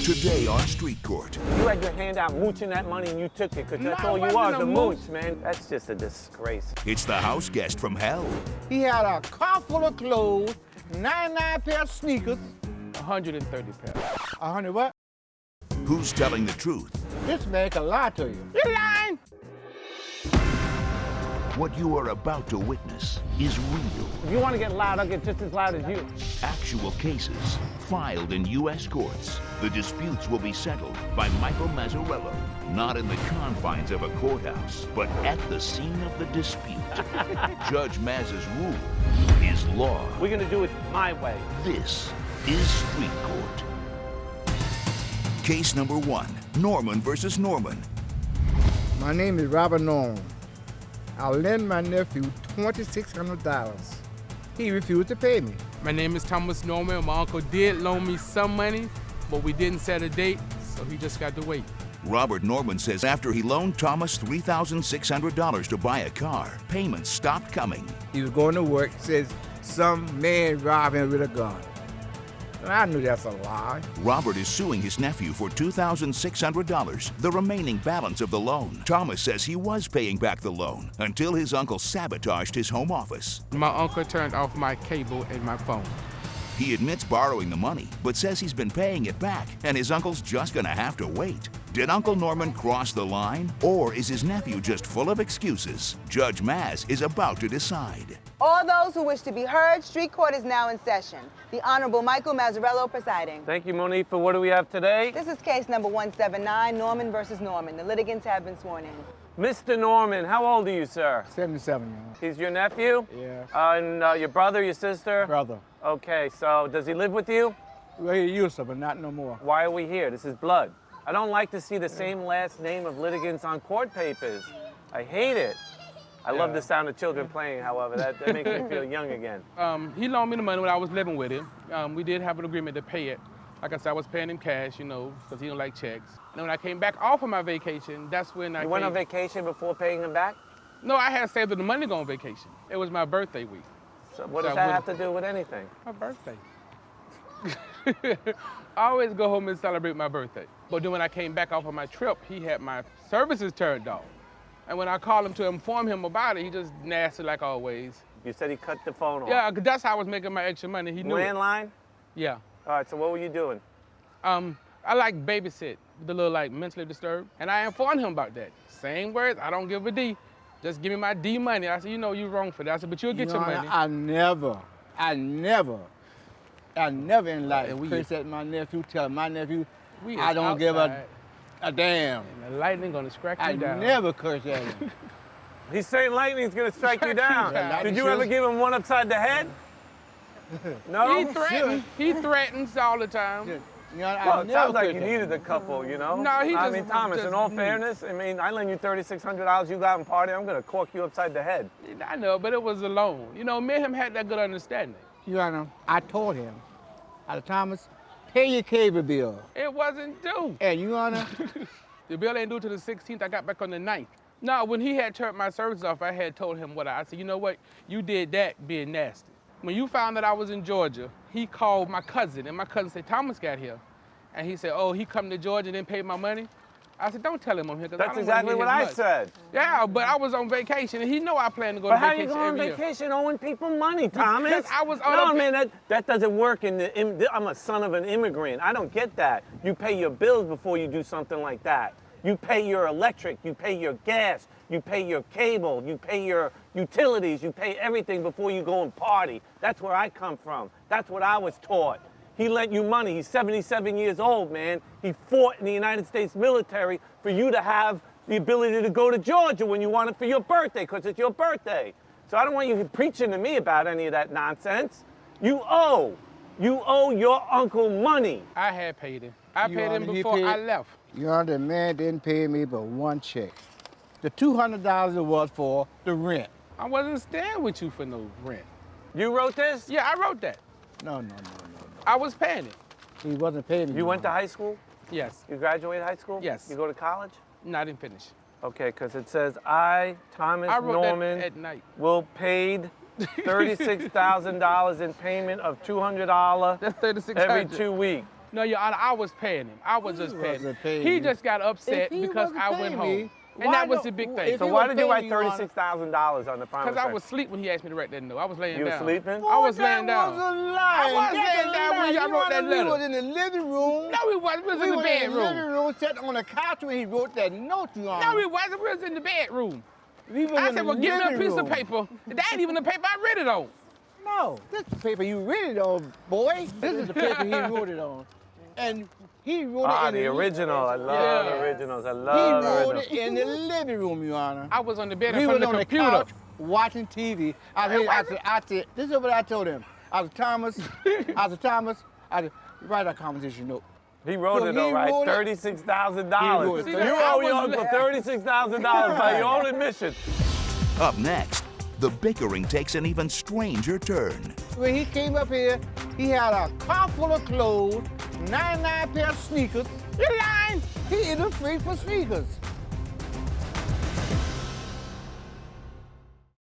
Today on Street Court. You had your hand out mooching that money and you took it, because that's all you are, the mooch, man. That's just a disgrace. It's the house guest from hell. He had a car full of clothes, 99 pair of sneakers. 130 pounds. 100 what? Who's telling the truth? This man can lie to you. You're lying! What you are about to witness is real. If you want to get loud, I'll get just as loud as you. Actual cases filed in U.S. courts. The disputes will be settled by Michael Mazzarello, not in the confines of a courthouse, but at the scene of the dispute. Judge Maz's rule is law. We're going to do it my way. This is Street Court. Case number 1, Norman versus Norman. My name is Robert Norman. I lent my nephew $2,600. He refused to pay me. My name is Thomas Norman. My uncle did loan me some money, but we didn't set a date, so he just got to wait. Robert Norman says after he loaned Thomas $3,600 to buy a car, payments stopped coming. He was going to work, says some man robbed him with a gun. I knew that's a lie. Robert is suing his nephew for $2,600, the remaining balance of the loan. Thomas says he was paying back the loan until his uncle sabotaged his home office. My uncle turned off my cable and my phone. He admits borrowing the money, but says he's been paying it back, and his uncle's just gonna have to wait. Did Uncle Norman cross the line, or is his nephew just full of excuses? Judge Maz is about to decide. All those who wish to be heard, Street Court is now in session. The Honorable Michael Mazzarello presiding. Thank you, Monique, for what do we have today? This is case number 179, Norman versus Norman. The litigants have been sworn in. Mr. Norman, how old are you, sir? 77 years old. He's your nephew? Yeah. And your brother, your sister? Brother. Okay, so does he live with you? Well, he used to, but not no more. Why are we here? This is blood. I don't like to see the same last name of litigants on court papers. I hate it. I love the sound of children playing, however. That makes me feel young again. He loaned me the money when I was living with him. We did have an agreement to pay it. Like I said, I was paying him cash, you know, because he don't like checks. And when I came back off of my vacation, that's when I You went on vacation before paying him back? No, I had saved the money to go on vacation. It was my birthday week. So what does that have to do with anything? My birthday. I always go home and celebrate my birthday. But then when I came back off of my trip, he had my services turned off. And when I called him to inform him about it, he just nasty like always. You said he cut the phone off. Yeah, 'cause that's how I was making my extra money. He knew it. Landline? Yeah. All right, so what were you doing? I like babysit the little like mentally disturbed. And I informed him about that. Same words, I don't give a D. Just give me my D money. I said, you know, you're wrong for that. I said, but you'll get your money. I never in life cursed at my nephew, tell my nephew, I don't give a damn. And the lightning gonna strike you down. I never cursed at him. He's saying lightning's gonna strike you down. Did you ever give him one upside the head? No? He threatens all the time. You know, Well, it sounds like you needed a couple, you know? No, he I just- mean, Thomas, just in all me. fairness, I mean, I lend you $3,600, you go out and party, I'm gonna cork you upside the head. I know, but it was a loan. You know, me and him had that good understanding. Your Honor, I told him, Thomas, pay your cable bill. It wasn't due. And Your Honor, The bill ain't due till the 16th. I got back on the 9th. No, when he had turned my service off, I had told him I said, you know what? You did that being nasty. When you found that I was in Georgia, he called my cousin, and my cousin said, Thomas got here. And he said, oh, he come to Georgia and didn't pay my money? I said, don't tell him I'm here, because I That's don't exactly what I much. said. Yeah, but I was on vacation, and he know I plan to go But to how vacation you go on every year. vacation owing people money, Thomas? Because I was on No, a- man, that doesn't work. I'm a son of an immigrant. I don't get that. You pay your bills before you do something like that. You pay your electric, you pay your gas, you pay your cable, you pay your utilities, you pay everything before you go and party. That's where I come from. That's what I was taught. He lent you money. He's 77 years old, man. He fought in the United States military for you to have the ability to go to Georgia when you want it for your birthday, because it's your birthday. So I don't want you preaching to me about any of that nonsense. You owe your uncle money. I had paid him. I Your paid him Honor, he before I paid- left. Your Honor, the man didn't pay me but one check. The $200 was for the rent. I wasn't staying with you for no rent. You wrote this? Yeah, I wrote that. No. I was paying it. He wasn't paying me. You went to high school? Yes. You graduated high school? Yes. You go to college? No, I didn't finish. Okay, because it says, I, Thomas I wrote Norman, that at night. will paid $36,000 in payment of $200 That's $3,600. every 2 weeks. No, Your Honor, I was paying him. I was just paying him. wasn't paying He you. just got upset If he because wasn't I went paying home. me, And why that was no- the big if thing. So he why was did you write paying you, Your Honor- $36,000 on the promise? Because I was asleep when he asked me to write that note. I was laying You were down. sleeping? I was Boy, laying down. That was a lie. I was That's laying a down when lie. y'all You wrote that wanna- We letter. was in the living room. No, we wasn't. We was in the In the living bedroom. room, sat on the couch when he wrote that note, Your Honor. No, we wasn't. We was in the bedroom. We was I in said, the well, give me a living piece of room. paper. That ain't even the paper I read it on. No, this is the paper you read it on, boy. This is the paper he wrote it on. And he wrote it in the original. I love Yeah. originals. I He love wrote originals. it in the living room, Your Honor. I was on the bed We in was front of on the the computer. couch watching TV. I said, this is what I told him. I said, Thomas, write a composition note. He wrote So it though, he right? wrote it- $36,000. He wrote it. You I owe was your uncle $36,000 by your own admission. Up next, the bickering takes an even stranger turn. When he came up here, he had a car full of clothes, 99 pair of sneakers. You lying? He was free for sneakers.